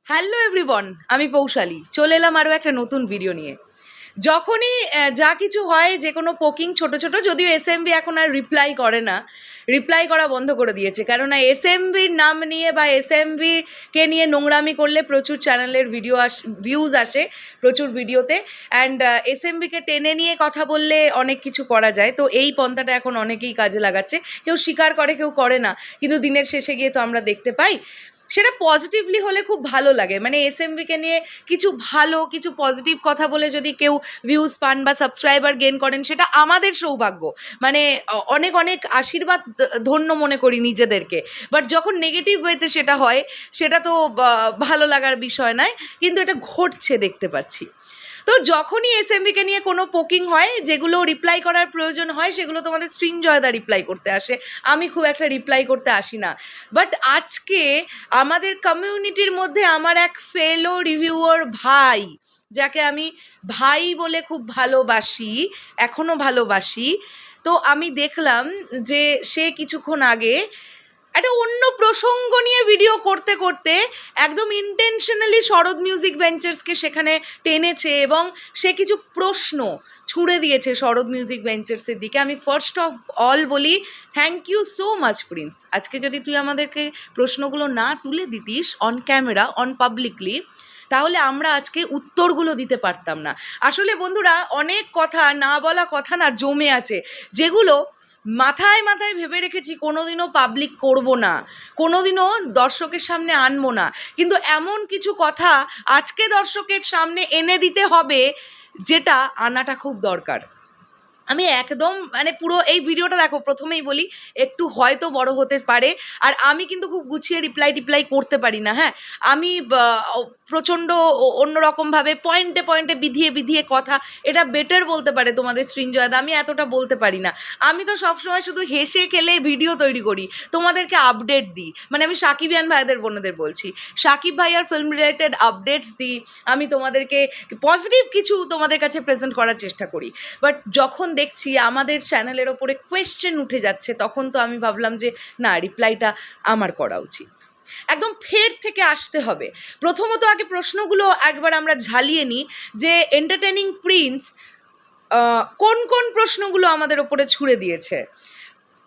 Hello everyone, আমি পৌশালী চলে এলাম আরও একটা নতুন ভিডিও নিয়ে। যখনই যা কিছু হয়, যে কোনো পোকিং ছোট ছোট, যদিও এসএমভি এখন আর রিপ্লাই করে না, রিপ্লাই করা বন্ধ করে দিয়েছে, কেননা এসএমভির নাম নিয়ে বা এসএমভিকে নিয়ে নোংরামি করলে প্রচুর চ্যানেলের ভিউজ আসে প্রচুর ভিডিওতে, অ্যান্ড এসএমভিকে টেনে নিয়ে কথা বললে অনেক কিছু করা যায়। তো এই পন্থাটা এখন অনেকেই কাজে লাগাচ্ছে, কেউ স্বীকার করে কেউ করে না, কিন্তু দিনের শেষে গিয়ে তো আমরা দেখতে পাই সেটা পজিটিভলি হলে খুব ভালো লাগে। মানে এসএমভিকে নিয়ে কিছু ভালো কিছু পজিটিভ কথা বলে যদি কেউ ভিউজ পান বা সাবস্ক্রাইবার গেইন করেন, সেটা আমাদের সৌভাগ্য। মানে অনেক অনেক আশীর্বাদ, ধন্য মনে করি নিজেদেরকে। বাট যখন নেগেটিভ ওয়েতে সেটা হয়, সেটা তো ভালো লাগার বিষয় নয়, কিন্তু এটা ঘটছে দেখতে পাচ্ছি। তো যখনই এসএমভিকে নিয়ে কোনো পোকিং হয়, যেগুলো রিপ্লাই করার প্রয়োজন হয়, সেগুলো তোমাদের সৃঞ্জয়দা রিপ্লাই করতে আসে, আমি খুব একটা রিপ্লাই করতে আসি না। বাট আজকে আমাদের কমিউনিটির মধ্যে আমার এক ফেলো রিভিউয়ার ভাই, যাকে আমি ভাই বলে খুব ভালোবাসি, এখনও ভালোবাসি, তো আমি দেখলাম যে সে কিছুক্ষণ আগে একটা অন্য প্রসঙ্গ নিয়ে ভিডিও করতে করতে একদম ইন্টেনশনালি শরৎ মিউজিক ভেঞ্চার্সকে সেখানে টেনেছে, এবং সে কিছু প্রশ্ন ছুঁড়ে দিয়েছে শরৎ মিউজিক ভেঞ্চার্সের দিকে। আমি ফার্স্ট অফ অল বলি, thank you so much Prince. আজকে যদি তুই আমাদেরকে প্রশ্নগুলো না তুলে দিতিস অন ক্যামেরা, অন পাবলিকলি, তাহলে আমরা আজকে উত্তরগুলো দিতে পারতাম না। আসলে বন্ধুরা, অনেক কথা, না বলা কথা না জমে আছে, যেগুলো মাথায় মাথায় ভেবে রেখেছি কোনোদিনও পাবলিক করব না, কোনোদিনও দর্শকের সামনে আনবো না, কিন্তু এমন কিছু কথা আজকে দর্শকের সামনে এনে দিতে হবে, যেটা আনাটা খুব দরকার। আমি একদম মানে পুরো এই ভিডিওটা দেখো, প্রথমেই বলি একটু হয়তো বড় হতে পারে, আর আমি কিন্তু খুব গুছিয়ে রিপ্লাই করতে পারি না। হ্যাঁ, আমি প্রচণ্ড অন্যরকমভাবে পয়েন্টে পয়েন্টে বিধিয়ে বিধিয়ে কথা, এটা বেটার বলতে পারে তোমাদের সৃঞ্জয়দা, আমি এতটা বলতে পারি না। আমি তো সবসময় শুধু হেসে খেলে ভিডিও তৈরি করি, তোমাদেরকে আপডেট দিই। মানে আমি সাকিবিয়ান ভাইদের বোনেদের বলছি, সাকিব ভাইয়ার ফিল্ম রিলেটেড আপডেটস দিই, আমি তোমাদেরকে পজিটিভ কিছু তোমাদের কাছে প্রেজেন্ট করার চেষ্টা করি। বাট যখন দেখছি আমাদের চ্যানেলের ওপরে কোয়েশ্চেন উঠে যাচ্ছে, তখন তো আমি ভাবলাম যে না, রিপ্লাইটা আমার করা উচিত, একদম ফের থেকে আসতে হবে। প্রথমত আগে প্রশ্নগুলো একবার আমরা ঝালিয়ে নিই, যে এন্টারটেনিং প্রিন্স কোন কোন প্রশ্নগুলো আমাদের ওপরে ছুঁড়ে দিয়েছে।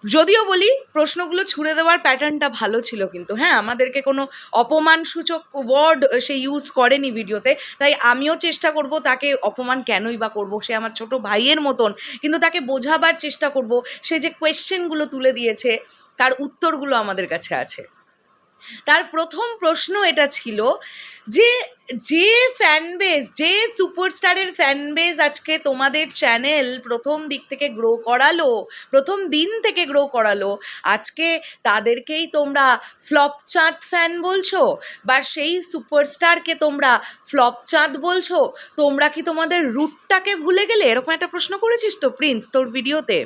যদিও বলি, প্রশ্নগুলো ছুঁড়ে দেওয়ার প্যাটার্নটা ভালো ছিল, কিন্তু হ্যাঁ, আমাদেরকে কোনো অপমানসূচক ওয়ার্ড সে ইউজ করেনি ভিডিওতে, তাই আমিও চেষ্টা করব তাকে অপমান কেনই বা করব, সে আমার ছোট ভাইয়ের মতন, কিন্তু তাকে বোঝাবার চেষ্টা করব সে যে কোয়েশ্চেনগুলো তুলে দিয়েছে তার উত্তরগুলো আমাদের কাছে আছে। তার প্রথম প্রশ্ন এটা ছিল যে যে ফ্যানবেজ, যে সুপারস্টারের ফ্যানবেজ আজকে তোমাদের চ্যানেল প্রথম দিক থেকে গ্রো করালো, প্রথম দিন থেকে গ্রো করালো, আজকে তাদেরকেই তোমরা ফ্লপচাঁদ ফ্যান বলছো, বা সেই সুপারস্টারকে তোমরা ফ্লপচাঁদ বলছো, তোমরা কি তোমাদের রুটটাকে ভুলে গেলে? এরকম একটা প্রশ্ন করেছিস তো প্রিন্স তোর ভিডিওতে।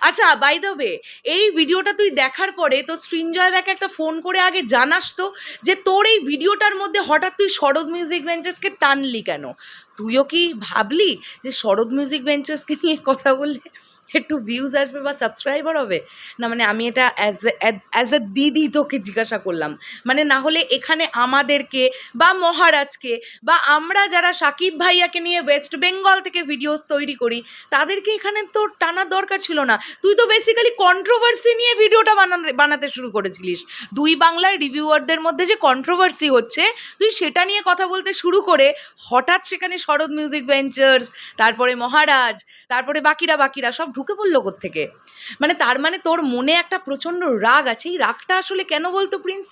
আচ্ছা, বাই দ্য ওয়ে, এই ভিডিওটা তুই দেখার পরে তো সৃঞ্জয়দাকে একটা ফোন করে আগে জানাস তো, যে তোর এই ভিডিওটার মধ্যে হঠাৎ তুই শরৎ মিউজিক ভেঞ্চার্সকে টানলি কেন? তুইও কি ভাবলি যে শরৎ মিউজিক ভেঞ্চার্সকে নিয়ে কথা বললে একটু ভিউজ আসবে বা সাবস্ক্রাইবার হবে? না, মানে আমি এটা অ্যাজ এ দিদি তোকে জিজ্ঞাসা করলাম। মানে না হলে এখানে আমাদেরকে বা মহারাজকে বা আমরা যারা সাকিব ভাইয়াকে নিয়ে ওয়েস্ট বেঙ্গল থেকে ভিডিওস তৈরি করি, তাদেরকে এখানে তো টানার দরকার ছিল না। তুই তো বেসিক্যালি কন্ট্রোভার্সি নিয়ে ভিডিওটা বানাতে শুরু করেছিলিস। দুই বাংলার রিভিউয়ারদের মধ্যে যে কন্ট্রোভার্সি হচ্ছে, তুই সেটা নিয়ে কথা বলতে শুরু করে হঠাৎ সেখানে শরৎ মিউজিক ভেঞ্চার্স, তারপরে মহারাজ, তারপরে বাকিরা সব ঢুকে পড়লো কোত্থেকে? মানে তার মানে তোর মনে একটা প্রচণ্ড রাগ আছে। এই রাগটা আসলে কেন বলতো প্রিন্স?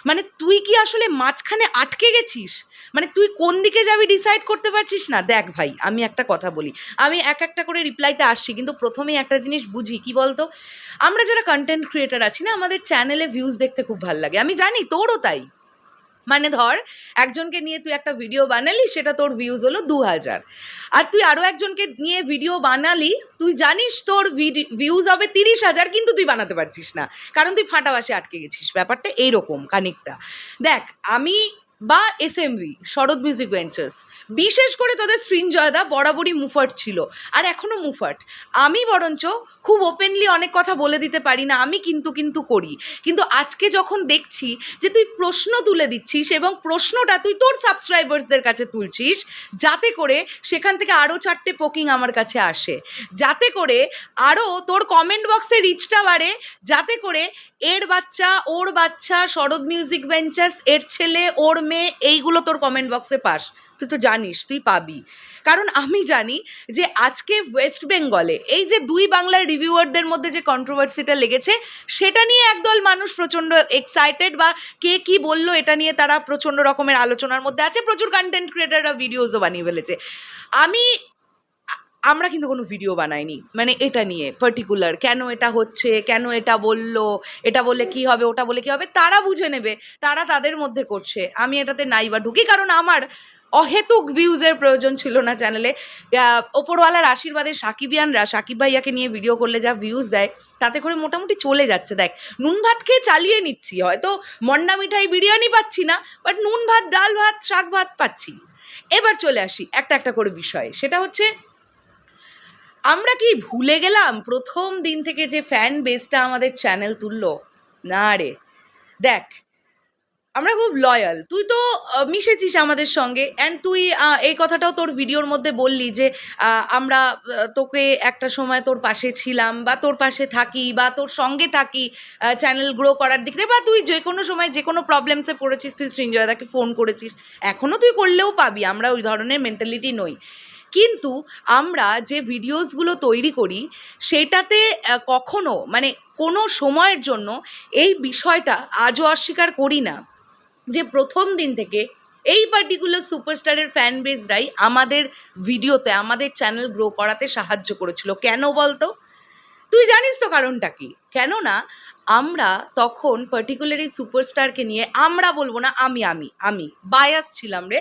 মানে তুই কি আসলে মাঝখানে আটকে গেছিস? মানে তুই কোন দিকে যাবি ডিসাইড করতে পারছিস না? দেখ ভাই, আমি একটা কথা বলি, আমি এক একটা করে রিপ্লাইতে আসছি, কিন্তু প্রথমেই একটা জিনিস বুঝি, কি বলতো, আমরা যারা কন্টেন্ট ক্রিয়েটার আছি না, আমাদের চ্যানেলে ভিউজ দেখতে খুব ভালো লাগে, আমি জানি তোরও তাই। মানে ধর, একজনকে নিয়ে তুই একটা ভিডিও বানালি, সেটা তোর ভিউজ হলো 2000, আর তুই আরও একজনকে নিয়ে ভিডিও বানালি, তুই জানিস তোর ভিউজ হবে 30,000, কিন্তু তুই বানাতে পারছিস না, কারণ তুই ফাঁটাবাসে আটকে গেছিস। ব্যাপারটা এইরকম খানিকটা। দেখ, আমি বা এসএমভি শরৎ মিউজিক ভেঞ্চার্স, বিশেষ করে তোদের সৃঞ্জয়দা বরাবরই মুফাট ছিল আর এখনও মুফাট। আমি বরঞ্চ খুব ওপেনলি অনেক কথা বলে দিতে পারি না, আমি কিন্তু করি। কিন্তু আজকে যখন দেখছি যে তুই প্রশ্ন তুলে দিচ্ছিস এবং প্রশ্নটা তুই তোর সাবস্ক্রাইবার্সদের কাছে তুলছিস, যাতে করে সেখান থেকে আরও 4টে পোকিং আমার কাছে আসে, যাতে করে আরও তোর কমেন্ট বক্সে রিচটা বাড়ে, যাতে করে এর বাচ্চা, ওর বাচ্চা, শরৎ মিউজিক ভেঞ্চার্স, এর ছেলে, ওর মেয়ে, এইগুলো তোর কমেন্ট বক্সে পাস। তুই তো জানিস তুই পাবি, কারণ আমি জানি যে আজকে ওয়েস্ট বেঙ্গলে এই যে 2 বাংলার রিভিউয়ারদের মধ্যে যে কন্ট্রোভার্সিটা লেগেছে, সেটা নিয়ে একদল মানুষ প্রচণ্ড এক্সাইটেড, বা কে কি বললো এটা নিয়ে তারা প্রচণ্ড রকমের আলোচনার মধ্যে আছে। প্রচুর কন্টেন্ট ক্রিয়েটাররা ভিডিওসও বানিয়ে ফেলেছে। আমরা কিন্তু কোনো ভিডিও বানাইনি মানে এটা নিয়ে পার্টিকুলার, কেন এটা হচ্ছে, কেন এটা বললো, এটা বলে কি হবে, ওটা বলে কি হবে, তারা বুঝে নেবে, তারা তাদের মধ্যে করছে। আমি এটাতে নাই বা ঢুকি, কারণ আমার অহেতুক ভিউজের প্রয়োজন ছিল না চ্যানেলে। ওপরওয়ালার আশীর্বাদে সাকিবিয়ানরা সাকিব ভাইয়াকে নিয়ে ভিডিও করলে যা ভিউজ দেয়, তাতে করে মোটামুটি চলে যাচ্ছে। দেখ, নুন ভাত খেয়ে চালিয়ে নিচ্ছি, হয়তো মন্ডা মিঠাই বিরিয়ানি পাচ্ছি না, বাট নুন ভাত, ডাল ভাত, শাক ভাত পাচ্ছি। এবার চলে আসি একটা করে বিষয়ে, সেটা হচ্ছে আমরা কি ভুলে গেলাম প্রথম দিন থেকে যে ফ্যান বেসটা আমাদের চ্যানেল তুললো? না রে, দেখ আমরা খুব লয়াল, তুই তো মিশেছিস আমাদের সঙ্গে, অ্যান্ড তুই এই কথাটাও তোর ভিডিওর মধ্যে বললি যে আমরা তোকে একটা সময় তোর পাশে ছিলাম, বা তোর পাশে থাকি, বা তোর সঙ্গে থাকি চ্যানেল গ্রো করার দিক থেকে, বা তুই যে কোনো সময় যে কোনো প্রবলেমসে পড়েছিস তুই সৃঞ্জয়দাকে ফোন করেছিস, এখনও তুই করলেও পাবি, আমরা ওই ধরনের মেন্টালিটি নই। কিন্তু আমরা যে ভিডিওসগুলো তৈরি করি সেটাতে কখনো মানে কোনো সময়ের জন্য এই বিষয়টা আজও অস্বীকার করি না যে প্রথম দিন থেকে এই পার্টিকুলার সুপারস্টারের ফ্যান বেসরাই আমাদের ভিডিওতে, আমাদের চ্যানেল গ্রো করাতে সাহায্য করেছিল। কেন বলতো? তুই জানিস তো কারণটা কি? কেননা আমরা তখন পার্টিকুলার এই সুপারস্টারকে নিয়ে, আমরা বলবো না, আমি বায়াস ছিলাম রে।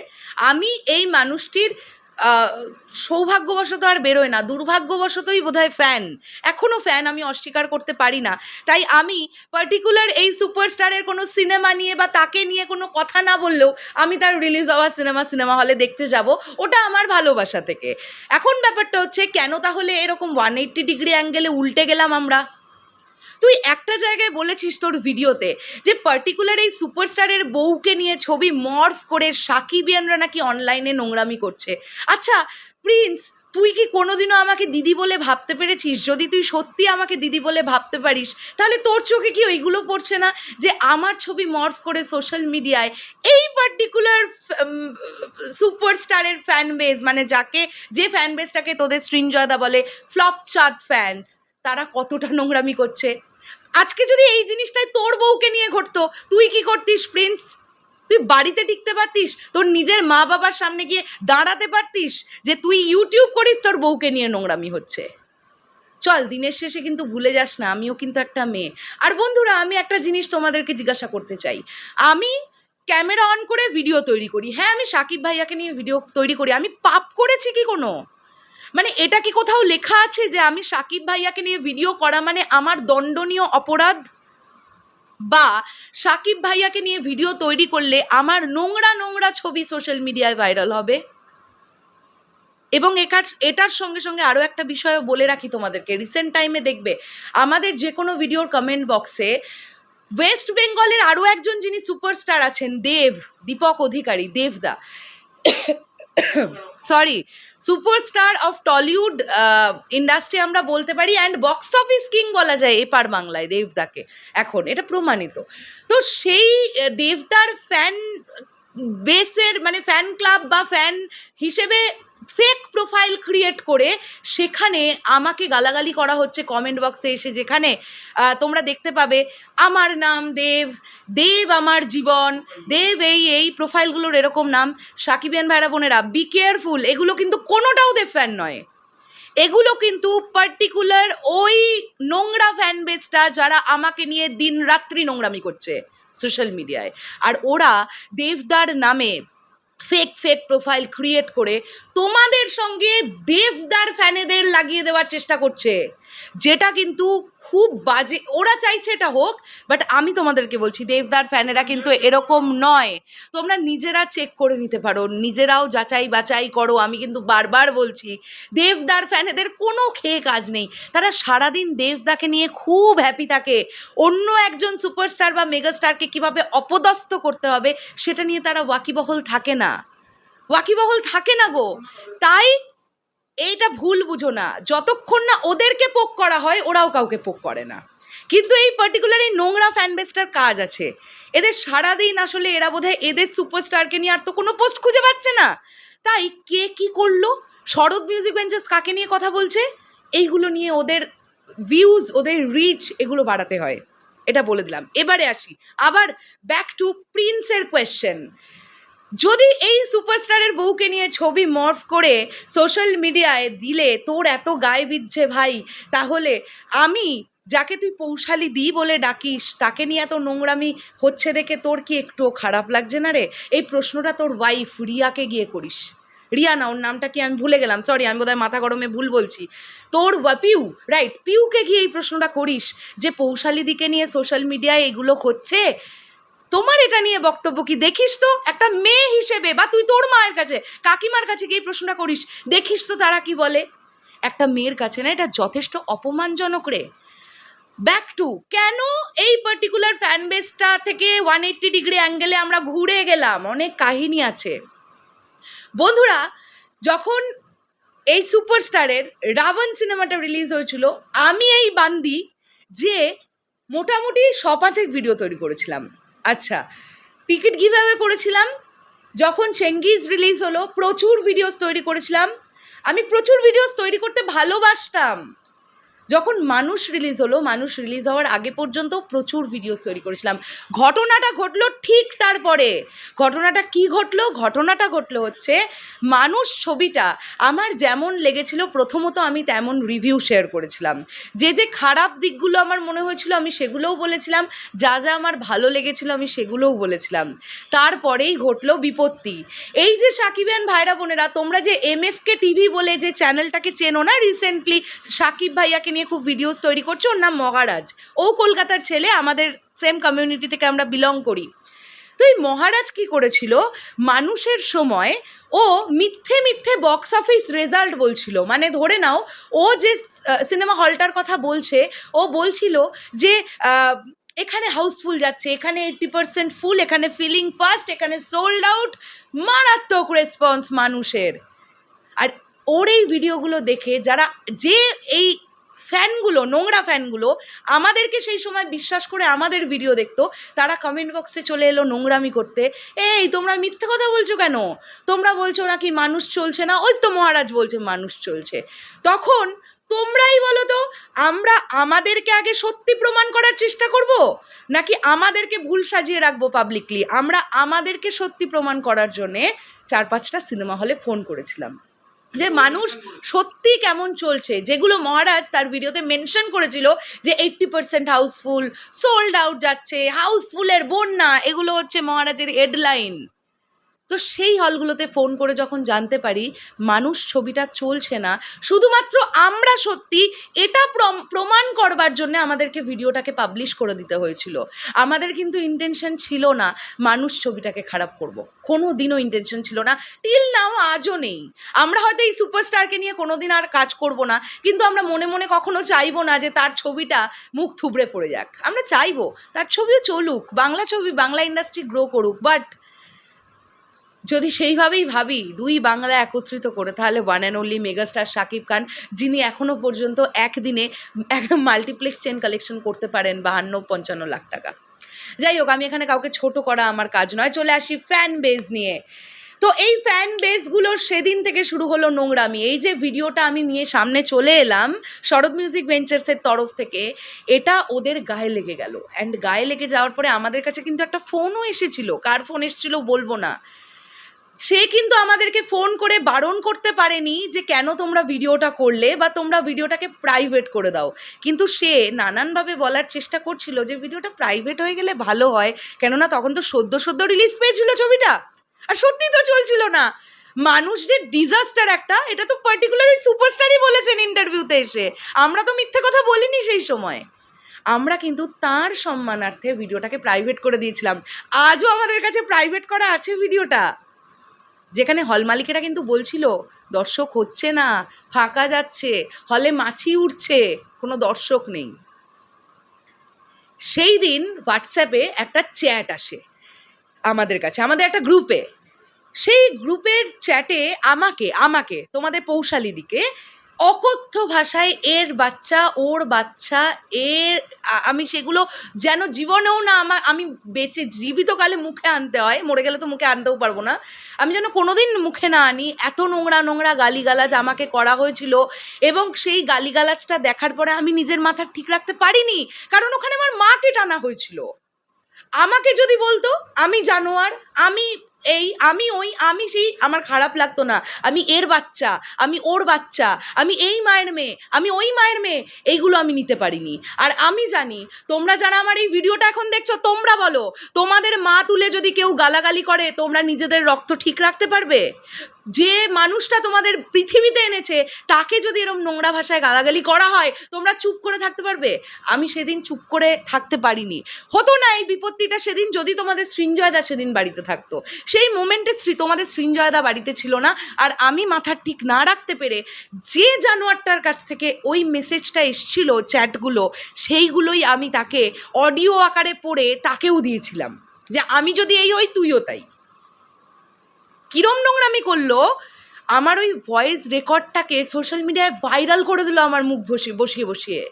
আমি এই মানুষটির সৌভাগ্যবশত আর বেরোয় না, দুর্ভাগ্যবশতই বোধহয় ফ্যান, এখনও ফ্যান, আমি অস্বীকার করতে পারি না। তাই আমি পার্টিকুলার এই সুপারস্টারের কোনো সিনেমা নিয়ে বা তাকে নিয়ে কোনো কথা না বললেও আমি তার রিলিজ হওয়া সিনেমা হলে দেখতে যাব, ওটা আমার ভালোবাসা থেকে। এখন ব্যাপারটা হচ্ছে, কেন তাহলে এরকম 180 ডিগ্রি অ্যাঙ্গেলে উল্টে গেলাম আমরা? তুই একটা জায়গায় বলেছিস তোর ভিডিওতে যে পার্টিকুলার এই সুপারস্টারের বউকে নিয়ে ছবি মর্ফ করে সাকিবিয়ানরা নাকি অনলাইনে নোংরামি করছে। আচ্ছা প্রিন্স, তুই কি কোনোদিনও আমাকে দিদি বলে ভাবতে পেরেছিস? যদি তুই সত্যি আমাকে দিদি বলে ভাবতে পারিস, তাহলে তোর চোখে কি ওইগুলো পড়ছে না যে আমার ছবি মর্ফ করে সোশ্যাল মিডিয়ায় এই পার্টিকুলার সুপারস্টারের ফ্যান বেস, মানে যে ফ্যান বেসটাকে তোদের সৃঞ্জয়দা বলে ফ্লপচাঁদ ফ্যান্স, তারা কতটা নোংরামি করছে? আজকে যদি এই জিনিসটাই তোর বউকে নিয়ে ঘটতো, তুই কি করতিস প্রিন্স? তুই বাড়িতে টিকতে পারতিস? তোর নিজের মা বাবার সামনে গিয়ে দাঁড়াতে পারতিস যে তুই ইউটিউব করিস, তোর বউকে নিয়ে নোংরামি হচ্ছে? চল, দিনের শেষে কিন্তু ভুলে যাস না, আমিও কিন্তু একটা মেয়ে। আর বন্ধুরা, আমি একটা জিনিস তোমাদেরকে জিজ্ঞাসা করতে চাই। আমি ক্যামেরা অন করে ভিডিও তৈরি করি, হ্যাঁ আমি সাকিব ভাইয়াকে নিয়ে ভিডিও তৈরি করি, আমি পাপ করেছি কি কোনো? মানে এটা কি কোথাও লেখা আছে যে আমি সাকিব ভাইয়াকে নিয়ে ভিডিও করা মানে আমার দণ্ডনীয় অপরাধ? বা সাকিব ভাইয়াকে নিয়ে ভিডিও তৈরি করলে আমার নোংরা ছবি সোশ্যাল মিডিয়ায় ভাইরাল হবে? এবং এটার সঙ্গে সঙ্গে আরও একটা বিষয়ও বলে রাখি তোমাদেরকে, রিসেন্ট টাইমে দেখবে আমাদের যে কোনো ভিডিওর কমেন্ট বক্সে ওয়েস্ট বেঙ্গলের আরও একজন যিনি সুপারস্টার আছেন, দীপক অধিকারী, দেবদা, sorry, superstar of Tollywood industry আমরা বলতে পারি, অ্যান্ড বক্স অফিস কিং বলা যায় এপার বাংলায় দেবদাকে, এখন এটা প্রমাণিত। তো সেই দেবদার ফ্যান বেসের মানে ফ্যান ক্লাব বা ফ্যান হিসেবে ফেক প্রোফাইল ক্রিয়েট করে সেখানে আমাকে গালাগালি করা হচ্ছে কমেন্ট বক্সে এসে, যেখানে তোমরা দেখতে পাবে আমার নাম দেব আমার জীবন, দেব এই প্রোফাইলগুলোর এরকম নাম। সাকিবিয়ান ভাইরা বোনেরা, বি কেয়ারফুল, এগুলো কিন্তু কোনোটাও দেব ফ্যান নয়, এগুলো কিন্তু পার্টিকুলার ওই নোংরা ফ্যান বেসটা যারা আমাকে নিয়ে দিন রাত্রি নোংরামি করছে সোশ্যাল মিডিয়ায়। আর ওরা দেবদার নামে ফেক প্রোফাইল ক্রিয়েট করে তোমাদের সঙ্গে দেবদার ফ্যানেদের লাগিয়ে দেওয়ার চেষ্টা করছে, যেটা কিন্তু খুব বাজে, ওরা চাইছে এটা হোক, বাট আমি তোমাদেরকে বলছি দেবদার ফ্যানেরা কিন্তু এরকম নয়। তোমরা নিজেরা চেক করে নিতে পারো, নিজেরাও যাচাই বাছাই করো। আমি কিন্তু বারবার বলছি দেবদার ফ্যানেদের কোনো খেয়ে কাজ নেই, তারা সারাদিন দেবদাকে নিয়ে খুব হ্যাপি থাকে। অন্য একজন সুপারস্টার বা মেগাস্টারকে কীভাবে অপদস্থ করতে হবে সেটা নিয়ে তারা ওয়াকিবহল থাকে না, ওয়াকিবহল থাকে না গো। তাই এইটা ভুল বুঝো না, যতক্ষণ না ওদেরকে পোক করা হয় ওরাও কাউকে পোক করে না। কিন্তু এই পার্টিকুলার এই নোংরা ফ্যান বেসটার কাজ আছে, এদের সারাদিন আসলে এরা বোধহয় এদের সুপারস্টারকে নিয়ে আর তো কোনো পোস্ট খুঁজে পাচ্ছে না। তাই কে কি করলো, শরৎ মিউজিক বেঞ্চেস কাকে নিয়ে কথা বলছে, এইগুলো নিয়ে ওদের ভিউজ, ওদের রিচ এগুলো বাড়াতে হয়, এটা বলে দিলাম। এবারে আসি আবার ব্যাক টু প্রিন্সের কোয়েশ্চেন। যদি এই সুপারস্টারের বউকে নিয়ে ছবি মর্ফ করে সোশ্যাল মিডিয়ায় দিলে তোর এত গায়ে বিচ্ছে ভাই, তাহলে আমি যাকে তুই পৌশালি দি বলে ডাকিস তাকে নিয়ে এত নোংরামি হচ্ছে দেখে তোর কি একটুও খারাপ লাগছে না রে? এই প্রশ্নটা তোর ওয়াইফ রিয়াকে গিয়ে করিস। রিয়া না, ওর নামটা কি আমি ভুলে গেলাম, সরি, আমি বোধহয় মাথা গরমে ভুল বলছি। তোর পিউ, রাইট, পিউকে গিয়ে এই প্রশ্নটা করিস যে পৌশালি দিকে নিয়ে সোশ্যাল মিডিয়ায় এগুলো হচ্ছে, তোমার এটা নিয়ে বক্তব্য কি? দেখিস তো একটা মেয়ে হিসেবে, বা তুই তোর মায়ের কাছে কাকিমার কাছে গিয়ে প্রশ্নটা করিস, দেখিস তো তারা কি বলে। একটা মেয়ের কাছে না এটা যথেষ্ট অপমানজনক রে। ব্যাক টু কেন এই পার্টিকুলার ফ্যান বেসটা থেকে 180 ডিগ্রি অ্যাঙ্গেলে আমরা ঘুরে গেলাম, অনেক কাহিনী আছে বন্ধুরা। যখন এই সুপারস্টারের রাবণ সিনেমাটা রিলিজ হয়েছিল, আমি এই বান্দি যে মোটামুটি 5 ভিডিও তৈরি করেছিলাম। আচ্ছা, টিকিট গিভঅ্যাওয়ে করেছিলাম। যখন চেঙ্গিজ রিলিজ হলো প্রচুর ভিডিওস তৈরি করেছিলাম। আমি প্রচুর ভিডিওস তৈরি করতে ভালোবাসতাম। যখন মানুষ রিলিজ হলো, মানুষ রিলিজ হওয়ার আগে পর্যন্ত প্রচুর ভিডিওস তৈরি করেছিলাম। ঘটনাটা ঘটলো ঠিক তারপরে। ঘটনাটা কি ঘটলো? ঘটনাটা ঘটলো হচ্ছে মানুষ ছবিটা আমার যেমন লেগেছিল প্রথমত আমি তেমন রিভিউ শেয়ার করেছিলাম। যে যে খারাপ দিকগুলো আমার মনে হয়েছিল আমি সেগুলোও বলেছিলাম, যা যা আমার ভালো লেগেছিল আমি সেগুলোও বলেছিলাম। তারপরেই ঘটলো বিপত্তি। এই যে সাকিবিয়ান ভাইরা বোনেরা, তোমরা যে MFK টিভি বলে যে চ্যানেলটাকে চেনো না, রিসেন্টলি সাকিব ভাইয়াকে নিয়ে খুব ভিডিওস তৈরি করছে, ওর নাম মহারাজ, ও কলকাতার ছেলে, আমাদের সেম কমিউনিটি থেকে আমরা বিলং করি। তো এই মহারাজ কি করেছিল, মানুষের সময় ও মিথ্যে মিথ্যে বক্স অফিস রেজাল্ট বলছিল। মানে ধরে নাও ও যে সিনেমা হলটার কথা বলছে, ও বলছিল যে এখানে হাউসফুল যাচ্ছে, এখানে 80% ফুল, এখানে ফিলিং ফার্স্ট, এখানে সোল্ড আউট, মারাত্মক রেসপন্স মানুষের। আর ওর এই ভিডিওগুলো দেখে যারা যে এই ফ্যানগুলো, নোংরা ফ্যানগুলো আমাদেরকে সেই সময় বিশ্বাস করে আমাদের ভিডিও দেখতো, তারা কমেন্ট বক্সে চলে এলো নোংরামি করতে। এই তোমরা মিথ্যে কথা বলছো কেন? তোমরা বলছো নাকি মানুষ চলছে না, ওই তো মহারাজ বলছে মানুষ চলছে। তখন তোমরাই বলো তো, আমরা আমাদেরকে আগে সত্যি প্রমাণ করার চেষ্টা করব, নাকি আমাদেরকে ভুল সাজিয়ে রাখবো পাবলিকলি? আমরা আমাদেরকে সত্যি প্রমাণ করার জন্যে 4-5টা সিনেমা হলে ফোন করেছিলাম যে মানুষ সত্যি কেমন চলছে, যেগুলো মহারাজ তার ভিডিওতে মেনশন করেছিল যে 80% হাউসফুল, সোল্ড আউট যাচ্ছে, হাউসফুলের বন্যা, এগুলো হচ্ছে মহারাজের হেডলাইন। তো সেই হলগুলোতে ফোন করে যখন জানতে পারি মানুষ ছবিটা চলছে না, শুধুমাত্র আমরা সত্যি এটা প্রমাণ করবার জন্য আমাদেরকে ভিডিওটাকে পাবলিশ করে দিতে হয়েছিল। আমাদের কিন্তু ইন্টেনশন ছিল না মানুষ ছবিটাকে খারাপ করব, কোনো দিনও ইন্টেনশন ছিল না, টিল নাও আজও নেই। আমরা হয়তো এই সুপারস্টারকে নিয়ে কোনো দিন আর কাজ করব না, কিন্তু আমরা মনে মনে কখনো চাইবো না যে তার ছবিটা মুখ থুবড়ে পড়ে যাক। আমরা চাইবো তার ছবিও চলুক, বাংলা ছবি, বাংলা ইন্ডাস্ট্রি গ্রো করুক। বাট যদি সেইভাবেই ভাবি দুই বাংলা একত্রিত করে, তাহলে one and only megastar Shakib Khan, যিনি এখনও পর্যন্ত একদিনে মাল্টিপ্লেক্স চেন কালেকশন করতে পারেন 52-55 লাখ টাকা। যাই হোক, আমি এখানে কাউকে ছোট করা আমার কাজ নয়, চলে আসি ফ্যান বেজ নিয়ে। তো এই ফ্যান বেসগুলোর সেদিন থেকে শুরু হলো নোংরামি। এই যে ভিডিওটা আমি নিয়ে সামনে চলে এলাম শরৎ মিউজিক ভেঞ্চার্সের তরফ থেকে, এটা ওদের গায়ে লেগে গেল। অ্যান্ড গায়ে লেগে যাওয়ার পরে আমাদের কাছে কিন্তু একটা ফোনও এসেছিল, কার ফোন এসেছিল বলবো না। সে কিন্তু আমাদেরকে ফোন করে বারণ করতে পারেনি যে কেন তোমরা ভিডিওটা করলে বা তোমরা ভিডিওটাকে প্রাইভেট করে দাও, কিন্তু সে নানানভাবে বলার চেষ্টা করছিল যে ভিডিওটা প্রাইভেট হয়ে গেলে ভালো হয়, কেননা তখন তো সদ্য রিলিজ পেয়েছিল ছবিটা, আর সত্যি তো চলছিল না। মানুষদের ডিজাস্টার একটা, এটা তো পার্টিকুলার সুপারস্টারই বলেছেন ইন্টারভিউতে এসে, আমরা তো মিথ্যে কথা বলিনি সেই সময়। আমরা কিন্তু তার সম্মানার্থে ভিডিওটাকে প্রাইভেট করে দিয়েছিলাম। আজও আমাদের কাছে প্রাইভেট করা আছে ভিডিওটা, যেখানে হল মালিকেরা কিন্তু বলছিল দর্শক হচ্ছে না, ফাঁকা যাচ্ছে, হলে মাছি উঠছে, কোনো দর্শক নেই। সেই দিন হোয়াটসঅ্যাপে একটা চ্যাট আসে আমাদের কাছে, আমাদের একটা গ্রুপে। সেই গ্রুপের চ্যাটে আমাকে তোমাদের পৌশালিদিকে অকথ্য ভাষায় এর বাচ্চা, ওর বাচ্চা, আমি সেগুলো যেন জীবনেও না আমি বেঁচে জীবিতকালে মুখে আনতে হয়, মরে গেলে তো মুখে আনতেও পারবো না, আমি যেন কোনোদিন মুখে না আনি, এত নোংরা নোংরা গালিগালাজ আমাকে করা হয়েছিল। এবং সেই গালিগালাজটা দেখার পরে আমি নিজের মাথা ঠিক রাখতে পারিনি, কারণ ওখানে আমার মাকে টানা হয়েছিল। আমাকে যদি বলতো আমি জানোয়ার, আমি সেই, আমার খারাপ লাগতো না। আমি এর বাচ্চা, আমি ওর বাচ্চা, আমি এই মায়ের মেয়ে, আমি ওই মায়ের মেয়ে, এইগুলো আমি নিতে পারিনি। আর আমি জানি তোমরা যারা আমার এই ভিডিওটা এখন দেখছো, তোমরা বলো, তোমাদের মা তুলে যদি কেউ গালাগালি করে, তোমরা নিজেদের রক্ত ঠিক রাখতে পারবে? যে মানুষটা তোমাদের পৃথিবীতে এনেছে তাকে যদি এরকম নোংরা ভাষায় গালাগালি করা হয়, তোমরা চুপ করে থাকতে পারবে? আমি সেদিন চুপ করে থাকতে পারিনি। হতো না এই বিপত্তিটা সেদিন যদি তোমাদের সৃঞ্জয়দা সেদিন বাড়িতে থাকতো। সেই মোমেন্টে তোমাদের সৃঞ্জয়দা বাড়িতে ছিল না, আর আমি মাথা ঠিক না রাখতে পেরে যে জানোয়ারটার কাছ থেকে ওই মেসেজটা এসছিল, চ্যাটগুলো, সেইগুলোই আমি তাকে অডিও আকারে পড়ে তাকেও দিয়েছিলাম, যে আমি যদি এই হই তুইও তাই। কিরম নোংরামি করলো, আমার ওই ভয়েস রেকর্ডটাকে সোশ্যাল মিডিয়ায় ভাইরাল করে দিল আমার মুখ বসিয়ে বসিয়ে।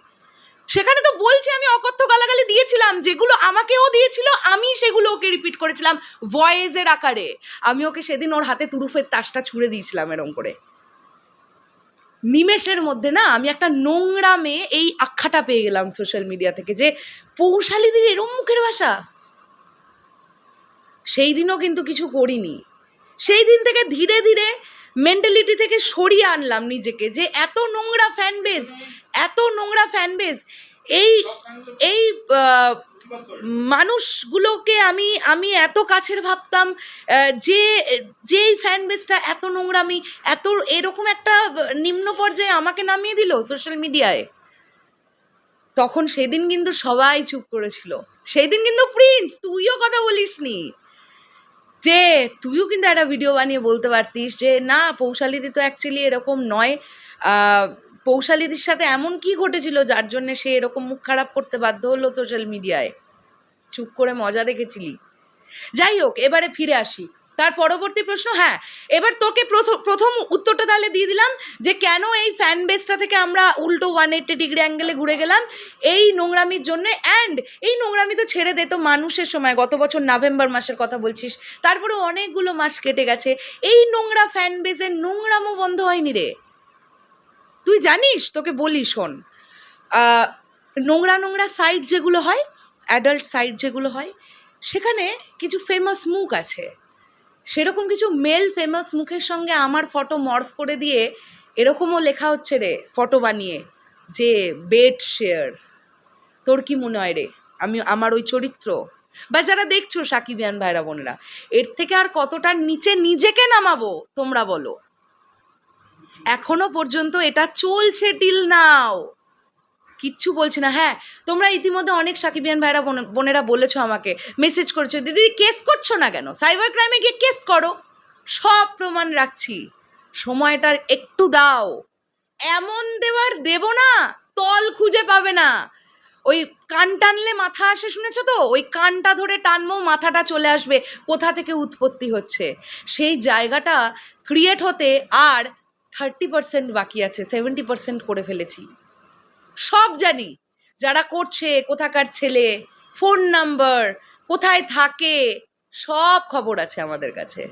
সেখানে তো বলছি আমি অকথ্য গালাগালি দিয়েছিলাম, যেগুলো আমাকেও দিয়েছিল আমি সেগুলো ওকে রিপিট করেছিলাম ভয়েসের আকারে। আমি ওকে সেদিন ওর হাতে তুরুফের তাসটা ছুঁড়ে দিয়েছিলাম এরম করে। নিমেষের মধ্যে না আমি একটা নোংরা মেয়ে এই আখ্যাটা পেয়ে গেলাম সোশ্যাল মিডিয়া থেকে, যে পৌশালিদির এরম মুখের ভাষা। সেই দিনও কিন্তু কিছু করিনি। সেই দিন থেকে ধীরে ধীরে মেন্টালিটি থেকে সরিয়ে আনলাম নিজেকে, যে এত নোংরা ফ্যান বেজ, এই মানুষগুলোকে আমি এত কাছের ভাবতাম, যেই ফ্যান বেজটা এত নোংরামি, এরকম একটা নিম্ন পর্যায়ে আমাকে নামিয়ে দিল সোশ্যাল মিডিয়ায়। তখন সেদিন কিন্তু সবাই চুপ করেছিল। সেদিন কিন্তু প্রিন্স তুইও কথা বলিসনি, যে তুইও কিন্তু একটা ভিডিও বানিয়ে বলতে পারতিস যে না পৌশালিদি তো অ্যাকচুয়ালি এরকম নয়, পৌশালিদির সাথে এমন কি ঘটেছিল যার জন্য সে এরকম মুখ খারাপ করতে বাধ্য হলো সোশ্যাল মিডিয়ায়। চুপ করে মজা দেখেছিলি। যাই হোক, এবারে ফিরে আসি। তার পরবর্তী প্রশ্ন, হ্যাঁ এবার তোকে প্রথম উত্তরটা তাহলে দিয়ে দিলাম, যে কেন এই ফ্যান বেসটা থেকে আমরা উল্টো 180 ডিগ্রি অ্যাঙ্গেলে ঘুরে গেলাম এই নোংরামির জন্যে। অ্যান্ড এই নোংরামি তো ছেড়ে দে, তো মানুষের সময় গত বছর নভেম্বর মাসের কথা বলছিস, তারপরে অনেকগুলো মাস কেটে গেছে, এই নোংরা ফ্যান বেসের নোংরামও বন্ধ হয়নি রে। তুই জানিস, তোকে বলি শোন, নোংরা সাইট যেগুলো হয়, অ্যাডাল্ট সাইট যেগুলো হয়, সেখানে কিছু ফেমাস মুখ আছে। সেরকম কিছু মেল ফেমাস মুখের সঙ্গে আমার ফটো মর্ফ করে দিয়ে এরকমও লেখা হচ্ছে রে, ফটো বানিয়ে, যে বেড শেয়ার। তোর কি মনে হয় রে আমার ওই চরিত্র? বা যারা দেখছো সাকিবিয়ান ভাইরা বোনেরা, এর থেকে আর কতটা নিচে নিজেকে নামাবো তোমরা বলো? এখনো পর্যন্ত এটা চলছে টিল নাও, কিচ্ছু বলছি না। হ্যাঁ, তোমরা ইতিমধ্যে অনেক সাকিবিয়ান ভাইরা বোনেরা বলেছো, আমাকে মেসেজ করছো, দিদি কেস করছো না কেন, সাইবার ক্রাইমে গিয়ে কেস করো। সব প্রমাণ রাখছি, সময়টার একটু দাও। এমন দেব না, তল খুঁজে পাবে না। ওই কান টানলে মাথা আসে, শুনেছো তো? ওই কানটা ধরে টানবো, মাথাটা চলে আসবে কোথা থেকে উৎপত্তি হচ্ছে। সেই জায়গাটা ক্রিয়েট হতে আর 30% বাকি আছে, 70% করে ফেলেছি। সব জানি, যারা করছে, কোথাকার ছেলে, ফোন নাম্বার, কোথায় থাকে, সব খবর আছে আমাদের কাছে।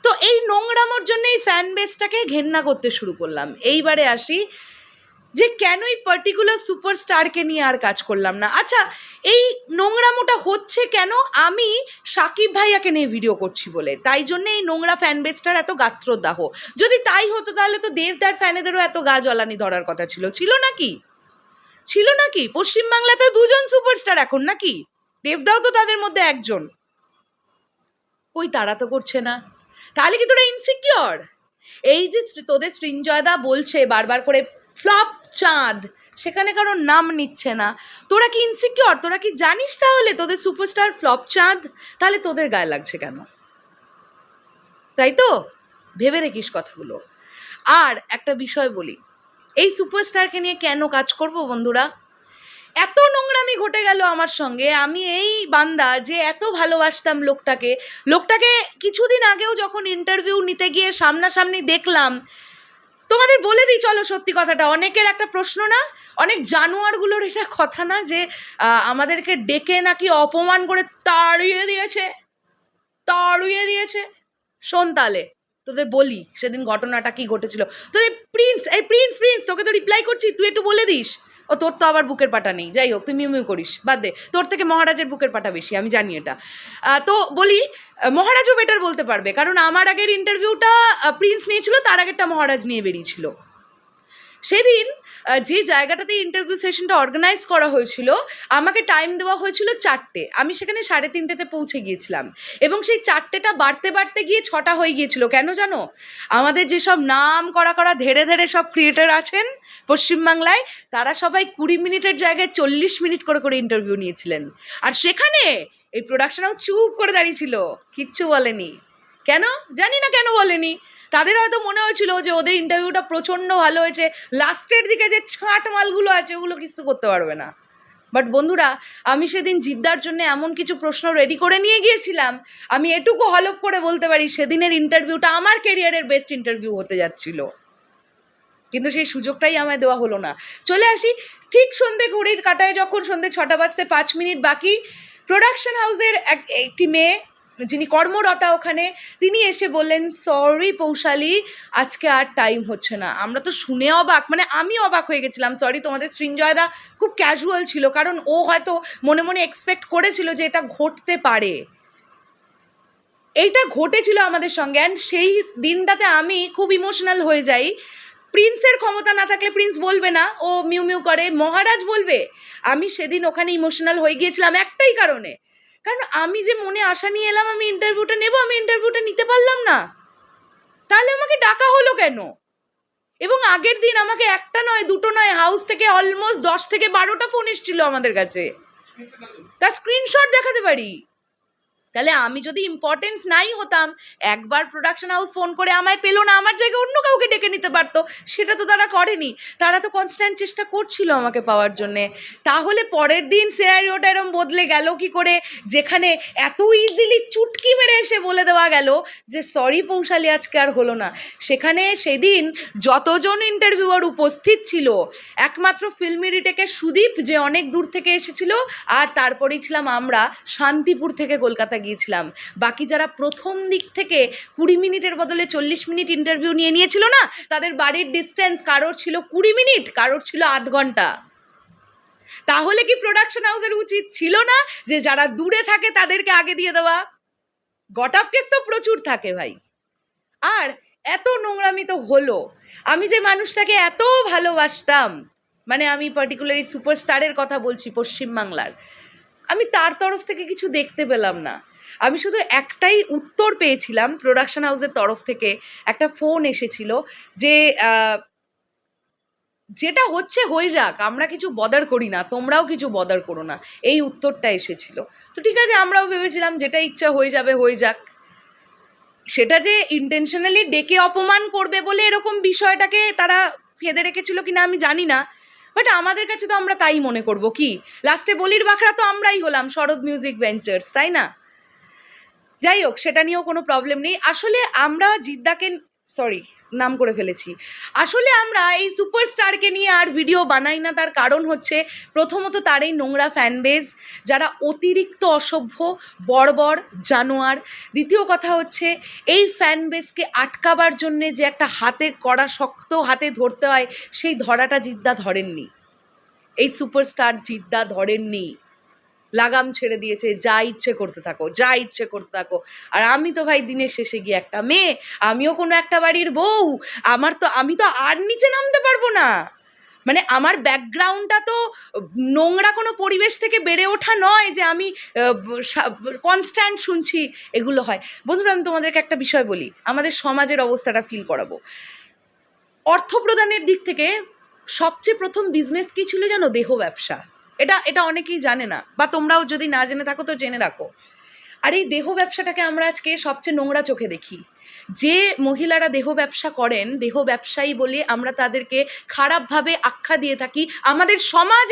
তো এই নোংরামোর জন্য এই ফ্যান বেসটাকে ঘেন্না করতে শুরু করলাম। এইবারে আসি, যে কেন এই পার্টিকুলার সুপারস্টারকে নিয়ে আর কাজ করলাম না। আচ্ছা, এই নোংরামোটা হচ্ছে কেন? আমি সাকিব ভাইয়াকে নিয়ে ভিডিও করছি বলে, তাই জন্য এই নোংরা ফ্যান বেসটার এত গাত্রদাহ। যদি তাই হতো তাহলে তো দেবদার ফ্যানেদেরও এত গা জ্বালানি ধরার কথা ছিল নাকি? পশ্চিমবাংলাতে 2জন সুপারস্টার এখন, নাকি দেবদাও তো তাদের মধ্যে একজন। ওই তারা তো করছে না। তাহলে কি তোরা ইনসিকিওর? এই যে তোদের সৃঞ্জয়দা বলছে বারবার করে ফ্লপ চাঁদ, সেখানে কারোর নাম নিচ্ছে না, তোরা কি ইনসিকিওর? তোরা কি জানিস তাহলে তোদের সুপারস্টার ফ্লপ চাঁদ? তাহলে তোদের গায়ে লাগছে কেন? তাই তো, ভেবে দেখিস কথাগুলো। আর একটা বিষয় বলি, এই সুপারস্টারকে নিয়ে কেন কাজ করব বন্ধুরা? এত নোংরামি ঘটে গেল আমার সঙ্গে। আমি এই বান্দা যে এত ভালোবাসতাম লোকটাকে কিছুদিন আগেও যখন ইন্টারভিউ নিতে গিয়ে সামনাসামনি দেখলাম, তোমাদের বলে দিই চলো সত্যি কথাটা, অনেকের একটা প্রশ্ন না, অনেক জানোয়ারগুলোর এটা কথা না যে আমাদেরকে ডেকে নাকি অপমান করে তাড়িয়ে দিয়েছে। শোন তাহলে তোদের বলি সেদিন ঘটনাটা কি ঘটেছিল। তোদের প্রিন্স তোকে তো রিপ্লাই করছি, তুই একটু বলে দিস। ও তোর তো আবার বুকের পাটা নেই, যাই হোক তুই মিউ করিস, বাদ দে, তোর থেকে মহারাজের বুকের পাটা বেশি, আমি জানি এটা। তো বলি, মহারাজও বেটার বলতে পারবে, কারণ আমার আগের ইন্টারভিউটা প্রিন্স নিয়েছিল, তার আগেরটা মহারাজ নিয়ে বেরিয়েছিল। সেদিন যে জায়গাটাতে ইন্টারভিউ সেশনটা অর্গানাইজ করা হয়েছিল, আমাকে টাইম দেওয়া হয়েছিল 4টে, আমি সেখানে 3:30তে পৌঁছে গিয়েছিলাম, এবং সেই 4টেটা বাড়তে গিয়ে 6টা হয়ে গিয়েছিল। কেন জানো? আমাদের যেসব নাম করা ধেড়ে সব ক্রিয়েটার আছেন পশ্চিমবাংলায়, তারা সবাই 20 মিনিটের জায়গায় 40 মিনিট করে ইন্টারভিউ নিয়েছিলেন, আর সেখানে এই প্রোডাকশন হাউস চুপ করে দাঁড়িয়েছিল, কিচ্ছু বলেনি। কেন জানি না, কেন বলেনি। তাদের হয়তো মনে হয়েছিল যে ওদের ইন্টারভিউটা প্রচণ্ড ভালো হয়েছে, লাস্টের দিকে যে ছাঁট মালগুলো আছে ওগুলো কিছু করতে পারবে না। বাট বন্ধুরা, আমি সেদিন জিদ্দার জন্য এমন কিছু প্রশ্ন রেডি করে নিয়ে গিয়েছিলাম, আমি এটুকু হলপ করে বলতে পারি সেদিনের ইন্টারভিউটা আমার ক্যারিয়ারের বেস্ট ইন্টারভিউ হতে যাচ্ছিল, কিন্তু সেই সুযোগটাই আমায় দেওয়া হলো না। চলে আসি ঠিক সন্ধ্যে ঘড়ির কাটায়, যখন সন্ধ্যে 6টা বাজতে 5 মিনিট বাকি, প্রোডাকশন হাউসের একটি মেয়ে যিনি কর্মরতা ওখানে, তিনি এসে বললেন, সরি পৌশালী, আজকে আর টাইম হচ্ছে না। আমরা তো শুনে অবাক, মানে আমি অবাক হয়ে গেছিলাম। সরি, তোমাদের সৃঞ্জয়দা খুব ক্যাজুয়াল ছিল, কারণ ও হয়তো মনে মনে এক্সপেক্ট করেছিল যে এটা ঘটতে পারে। এইটা ঘটেছিল আমাদের সঙ্গে, অ্যান্ড সেই দিনটাতে আমি খুব ইমোশনাল হয়ে যাই। প্রিন্সের ক্ষমতা না থাকলে প্রিন্স বলবে না, ও মিউ করে, মহারাজ বলবে। আমি সেদিন ওখানে ইমোশনাল হয়ে গিয়েছিলাম একটাই কারণে, কারণ আমি যে মনে আশা নিয়ে এলাম আমি ইন্টারভিউটা নেব, আমি ইন্টারভিউটা নিতে পারলাম না। তাহলে আমাকে ডাকা হলো কেন? এবং আগের দিন আমাকে একটা নয়, দুটো নয়, হাউস থেকে অলমোস্ট 10 থেকে 12টা ফোন এসেছিল আমাদের কাছে, তার স্ক্রিনশট দেখাতে পারি। তাহলে আমি যদি ইম্পর্টেন্স নাই হতাম, একবার প্রোডাকশন হাউস ফোন করে আমায় পেলো না, আমার জায়গায় অন্য কাউকে ডেকে নিতে পারতো, সেটা তো তারা করেনি। তারা তো কনস্ট্যান্ট চেষ্টা করছিল আমাকে পাওয়ার জন্যে। তাহলে পরের দিন সিনারিওটা এরম বদলে গেল কি করে, যেখানে এত ইজিলি চুটকি মেরে এসে বলে দেওয়া গেল যে সরি পৌশালী, আজকে আর হলো না। সেখানে সেদিন যতজন ইন্টারভিউয়ার উপস্থিত ছিল, একমাত্র ফিল্মি রিটেকের সুদীপ, যে অনেক দূর থেকে এসেছিল, আর তারপরেই ছিলাম আমরা শান্তিপুর থেকে কলকাতা গিয়েছিলাম। বাকি যারা প্রথম দিক থেকে 20 মিনিটের বদলে 40 মিনিট ইন্টারভিউ নিয়েছিল না, তাদের বাড়ির ডিস্টেন্স কারোর ছিল 20 মিনিট, কারোর ছিল আধ ঘন্টা। তাহলে কি প্রোডাকশন হাউসের উচিত ছিল না যে যারা দূরে থাকে তাদেরকে আগে দিয়ে দেওয়া? গটআপ কেস তো প্রচুর থাকে ভাই। আর এত নোংরামি তো হলো। আমি যে মানুষটাকে এত ভালোবাসতাম, মানে আমি পার্টিকুলারলি সুপারস্টারের কথা বলছি পশ্চিমবাংলার, আমি তার তরফ থেকে কিছু দেখতে পেলাম না। আমি শুধু একটাই উত্তর পেয়েছিলাম প্রোডাকশন হাউসের তরফ থেকে, একটা ফোন এসেছিল যে যেটা হচ্ছে হয়ে যাক, আমরা কিছু বদার করি না, তোমরাও কিছু বদার করো না, এই উত্তরটা এসেছিল। তো ঠিক আছে, আমরাও ভেবেছিলাম যেটা ইচ্ছা হয়ে যাবে হয়ে যাক। সেটা যে ইন্টেনশনালি ডেকে অপমান করবে বলে এরকম বিষয়টাকে তারা ফেঁদে রেখেছিল কিনা আমি জানি না, বাট আমাদের কাছে তো আমরা তাই মনে করব। কি লাস্টে বলির বাখরা তো আমরাই হলাম, শরৎ মিউজিক ভেঞ্চার্স, তাই না? যাই হোক, সেটা নিয়েও কোনো প্রবলেম নেই। আসলে আমরা জিদ্দাকে, সরি নাম করে ফেলেছি, আসলে আমরা এই সুপারস্টারকে নিয়ে আর ভিডিও বানাই না। তার কারণ হচ্ছে, প্রথমত তার এই নোংরা ফ্যানবেজ, যারা অতিরিক্ত অসভ্য, বর্বর, জানোয়ার। দ্বিতীয় কথা হচ্ছে, এই ফ্যানবেজকে আটকাবার জন্যে যে একটা হাতে কড়া শক্ত হাতে ধরতে হয়, সেই ধরাটা জিদ্দা ধরেননি। এই সুপারস্টার জিদ্দা ধরেননি, লাগাম ছেড়ে দিয়েছে, যা ইচ্ছে করতে থাকো, যা ইচ্ছে করতে থাকো। আর আমি তো ভাই দিনের শেষে গিয়ে একটা মেয়ে, আমিও কোনো একটা বাড়ির বউ, আমি তো আর নিচে নামতে পারবো না। মানে আমার ব্যাকগ্রাউন্ডটা তো নোংরা কোনো পরিবেশ থেকে বেড়ে ওঠা নয় যে আমি কনস্ট্যান্ট শুনছি এগুলো হয়। বন্ধুরা, আমি তোমাদেরকে একটা বিষয় বলি, আমাদের সমাজের অবস্থাটা ফিল করাবো। অর্থ প্রদানের দিক থেকে সবচেয়ে প্রথম বিজনেস কী ছিল জানো? দেহ ব্যবসা। এটা অনেকেই জানে না, বা তোমরাও যদি না জেনে থাকো তো জেনে রাখো। আর এই দেহ ব্যবসাটাকে আমরা আজকে সবচেয়ে নোংরা চোখে দেখি। যে মহিলারা দেহ ব্যবসা করেন, দেহ ব্যবসায়ী বলে আমরা তাদেরকে খারাপভাবে আখ্যা দিয়ে থাকি। আমাদের সমাজ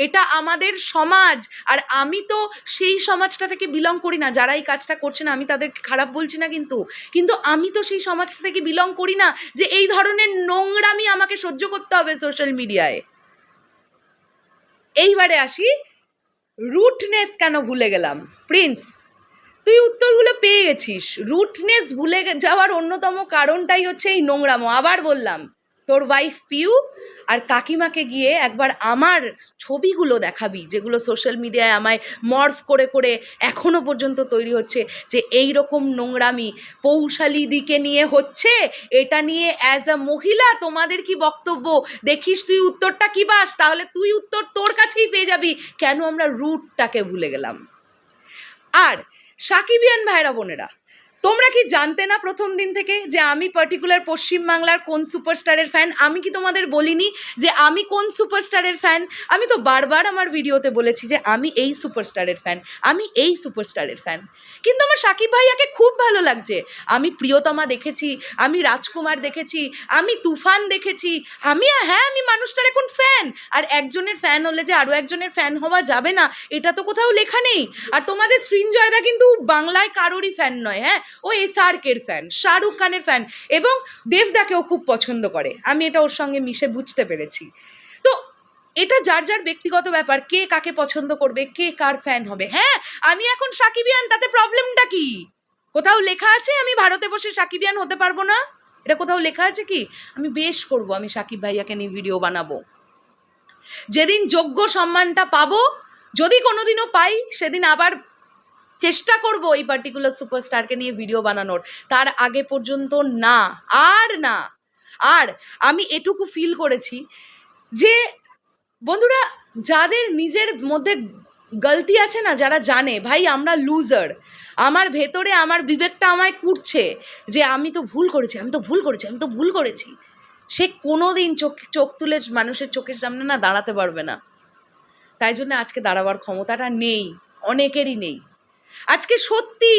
এটা আমাদের সমাজ। আর আমি তো সেই সমাজটা থেকে বিলং করি না। যারা এই কাজটা করছে না, আমি তাদেরকে খারাপ বলছি না, কিন্তু আমি তো সেই সমাজটা থেকে বিলং করি না যে এই ধরনের নোংরামি আমাকে সহ্য করতে হবে সোশ্যাল মিডিয়ায়। এইবারে আসি, রুটনেস কেন ভুলে গেলাম? প্রিন্স, তুই উত্তরগুলো পেয়ে গেছিস। রুটনেস ভুলে যাওয়ার অন্যতম কারণটাই হচ্ছে এই নোংরামো। আবার বললাম, তোর ওয়াইফ পিউ আর কাকিমাকে গিয়ে একবার আমার ছবিগুলো দেখাবি, যেগুলো সোশ্যাল মিডিয়ায় আমায় মর্ফ করে করে এখনও পর্যন্ত তৈরি হচ্ছে, যে এই রকম নোংরামি পৌশালী দিকে নিয়ে হচ্ছে। এটা নিয়ে অ্যাজ আ মহিলা তোমাদের কি বক্তব্য? দেখিস তুই উত্তরটা কি পাস, তাহলে তুই উত্তর তোর কাছেই পেয়ে যাবি কেন আমরা রুটটাকে ভুলে গেলাম। আর সাকিবিয়ান ভাইরা বোনেরা, তোমরা কি জানতে না প্রথম দিন থেকে যে আমি পার্টিকুলার পশ্চিমবাংলার কোন সুপারস্টারের ফ্যান? আমি কি তোমাদের বলিনি যে আমি কোন সুপারস্টারের ফ্যান? আমি তো বারবার আমার ভিডিওতে বলেছি যে আমি এই সুপারস্টারের ফ্যান, আমি এই সুপারস্টারের ফ্যান। কিন্তু আমার সাকিব ভাইয়াকে খুব ভালো লাগছে। আমি প্রিয়তমা দেখেছি, আমি রাজকুমার দেখেছি, আমি তুফান দেখেছি, আমি মানুষটার এখন ফ্যান। আর একজনের ফ্যান হলে যে আরও একজনের ফ্যান হওয়া যাবে না, এটা তো কোথাও লেখা নেই। আর তোমাদের সৃঞ্জয়দা কিন্তু বাংলায় কারোরই ফ্যান নয়, হ্যাঁ, ও SRK'র ফ্যান, শাহরুখ খানের ফ্যান, এবং দেবদাকেও খুব পছন্দ করে। আমি এটা ওর সঙ্গে মিশে বুঝতে পেরেছি। তো এটা যার যার ব্যক্তিগত ব্যাপার, কে কাকে পছন্দ করবে, কে কার ফ্যান হবে। হ্যাঁ, আমি এখন সাকিবিয়ান, তাতে প্রবলেমটা কি? কোথাও লেখা আছে আমি ভারতে বসে সাকিবিয়ান হতে পারবো না? এটা কোথাও লেখা আছে কি? আমি বেশ করব, আমি সাকিব ভাইয়াকে নিয়ে ভিডিও বানাবো। যেদিন যোগ্য সম্মানটা পাবো, যদি কোনোদিনও পাই, সেদিন আবার চেষ্টা করব এই পার্টিকুলার সুপারস্টারকে নিয়ে ভিডিও বানানোর। তার আগে পর্যন্ত না, না। আর আমি এটুকু ফিল করেছি যে বন্ধুরা, যাদের নিজের মধ্যে গলতি আছে না, যারা জানে ভাই আমরা লুজার, আমার ভেতরে আমার বিবেকটা আমায় কুটছে যে আমি তো ভুল করেছি, আমি তো ভুল করেছি, সে কোনো দিন চোখ তুলে মানুষের চোখের সামনে না দাঁড়াতে পারবে না। তাই জন্য আজকে দাঁড়াবার ক্ষমতাটা নেই, অনেকেরই নেই। আজকে সত্যি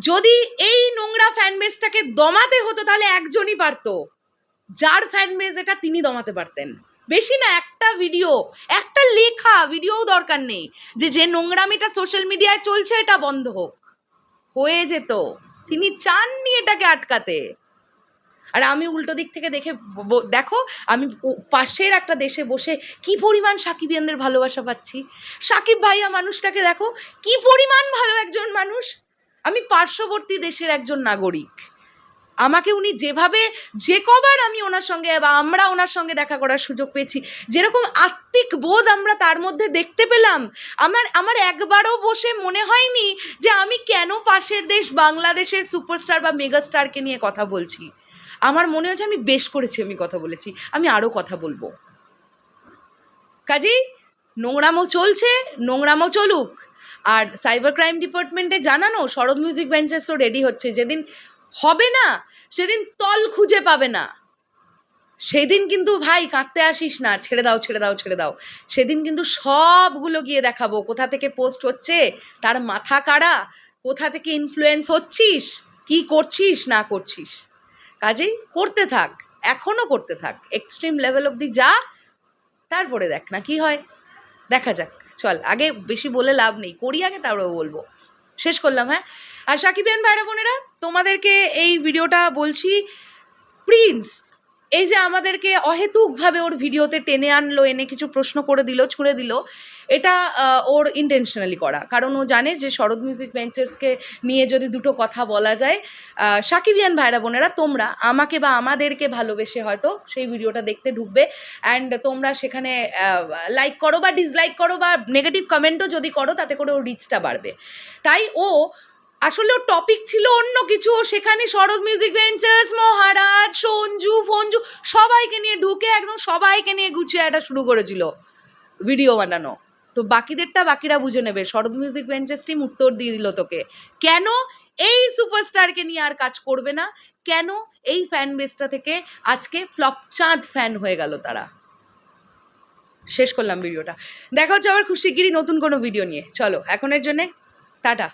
যদি এই নোংরা ফ্যানবেসটাকে দমাতে হতো, তাহলে একজনই পারতো, যার ফ্যানবেস এটা তিনি দমাতে পারতেন। বেশি না, একটা ভিডিও, একটা লেখা ভিডিওও দরকার নেই যে নোংরামিটা সোশ্যাল মিডিয়ায় চলছে এটা বন্ধ হোক, হয়ে যেত। তিনি চাননি এটাকে আটকাতে। আর আমি উল্টো দিক থেকে দেখো, আমি পাশের একটা দেশে বসে কি পরিমাণ সাকিবিয়ানদের ভালোবাসা পাচ্ছি। সাকিব ভাইয়া মানুষটাকে দেখো কি পরিমাণ ভালো একজন মানুষ। আমি পার্শ্ববর্তী দেশের একজন নাগরিক, আমাকে উনি যেভাবে, যে কবার আমি ওনার সঙ্গে বা আমরা ওনার সঙ্গে দেখা করার সুযোগ পেয়েছি, যেরকম আত্মিক বোধ আমরা তার মধ্যে দেখতে পেলাম, আমার একবারও বসে মনে হয়নি যে আমি কেন পাশের দেশ বাংলাদেশের সুপারস্টার বা মেগাস্টারকে নিয়ে কথা বলছি। আমার মনে হচ্ছে আমি বেশ করেছি, আমি কথা বলেছি, আমি আরও কথা বলবো। কাজেই নোংরামো চলছে, নোংরামো চলুক। আর সাইবার ক্রাইম ডিপার্টমেন্টে জানানো, শরৎ মিউজিক বেঞ্চেসও রেডি হচ্ছে। যেদিন হবে না, সেদিন তল খুঁজে পাবে না, সেদিন কিন্তু ভাই কাঁদতে আসিস না, ছেড়ে দাও। সেদিন কিন্তু সবগুলো গিয়ে দেখাবো, কোথা থেকে পোস্ট হচ্ছে, তার মাথা কাড়া, কোথা থেকে ইনফ্লুয়েন্স হচ্ছিস, কি করছিস না করছিস। কাজেই করতে থাক, এখনও করতে থাক, এক্সট্রিম লেভেল অবধি যা, তারপরে দেখ না কি হয়, দেখা যাক। চল, আগে বেশি বলে লাভ নেই, করি আগে তারপরে বলবো। শেষ করলাম, হ্যাঁ। আর সাকিবিয়ান ভাইরা বোনেরা, তোমাদেরকে এই ভিডিওটা বলছি, প্রিন্স এই যে আমাদেরকে অহেতুকভাবে ওর ভিডিওতে টেনে আনলো, এনে কিছু প্রশ্ন করে দিল, ছুঁড়ে দিল, এটা ওর ইন্টেনশনালি করা। কারণ ও জানে যে শরৎ মিউজিক বেঞ্চার্সকে নিয়ে যদি দুটো কথা বলা যায়, সাকিবিয়ান ভাইরা বোনেরা তোমরা আমাকে বা আমাদেরকে ভালোবেসে হয়তো সেই ভিডিওটা দেখতে ঢুকবে, অ্যান্ড তোমরা সেখানে লাইক করো বা ডিসলাইক করো বা নেগেটিভ কমেন্টও যদি করো, তাতে করে ওর রিচটা বাড়বে। তাই ও আসলে ওর টপিক ছিল অন্য কিছু, সেখানে শরৎ মিউজিক ভেঞ্চার্স, মহারাজ, সঞ্জু ফঞ্জু সবাইকে নিয়ে ঢুকে একদম সবাইকে নিয়ে গুছিয়ে একটা শুরু করেছিল ভিডিও বানানো। তো বাকিদেরটা বাকিরা বুঝে নেবে। শরৎ মিউজিক ভেঞ্চার্স টিম উত্তর দিয়ে দিল তোকে, কেন এই সুপারস্টারকে নিয়ে আর কাজ করবে না, কেন এই ফ্যান বেসটা থেকে আজকে ফ্লপ চাঁদ ফ্যান হয়ে গেল তারা। শেষ করলাম ভিডিওটা, দেখা হচ্ছে আবার খুব শিগগিরই নতুন কোনো ভিডিও নিয়ে। চলো এখনের জন্যে টাটা।